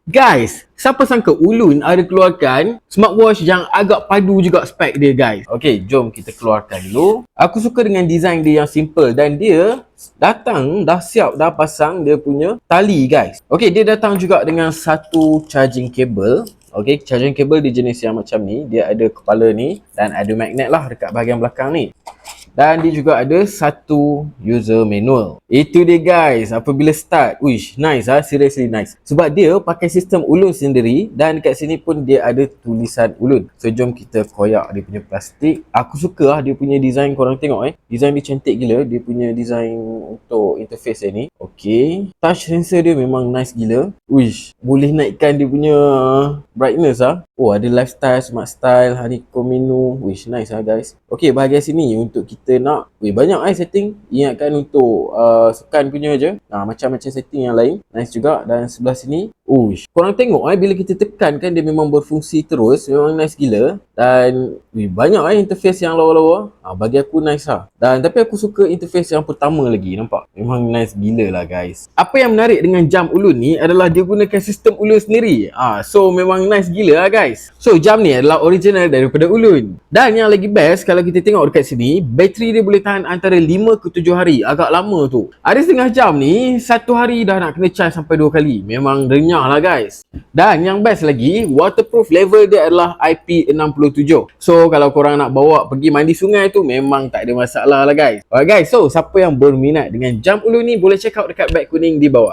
Guys, siapa sangka Ulun ada keluarkan smartwatch yang agak padu juga spek dia guys. Okay, jom kita keluarkan dulu. Aku suka dengan design dia yang simple dan dia datang dah siap dah pasang dia punya tali guys. Okay, dia datang juga dengan satu charging cable. Okay, charging cable dia jenis yang macam ni. Dia ada kepala ni dan ada magnet lah dekat bahagian belakang ni. Dan dia juga ada satu user manual. Itu dia guys, apabila start. Wish, nice ah, seriously nice. Sebab dia pakai sistem Ulun sendiri dan dekat sini pun dia ada tulisan Ulun. So jom kita koyak dia punya plastik. Aku suka lah dia punya design, korang tengok design dia cantik gila. Dia punya design untuk interface dia ni. Okay, touch sensor dia memang nice gila. Wish, boleh naikkan dia punya brightness ah. Oh, ada lifestyle, smart style, honeycomb menu. Wish, nice guys. Okay, bahagian sini untuk kita nak banyak setting. Ingatkan untuk sukan punya je. Macam-macam setting yang lain. Nice juga. Dan sebelah sini, korang tengok bila kita tekan kan dia memang berfungsi terus. Memang nice gila. Dan banyak interface yang lawa-lawa. Bagi aku nice lah. Dan tapi aku suka interface yang pertama lagi. Nampak? Memang nice gila lah guys. Apa yang menarik dengan jam Ulun ni adalah dia gunakan sistem Ulun sendiri. So memang nice gila lah guys. So jam ni adalah original daripada Ulun. Dan yang lagi best kalau kita tengok dekat sini, bateri dia boleh tahan antara 5 ke 7 hari. Agak lama tu. Ada setengah jam ni, 1 hari dah nak kena charge sampai 2 kali. Memang renyah lah guys. Dan yang best lagi, waterproof level dia adalah IP67. So kalau korang nak bawa pergi mandi sungai tu, memang tak ada masalah lah guys. Alright guys, so siapa yang berminat dengan jam Ulun ni boleh check out dekat beg kuning di bawah.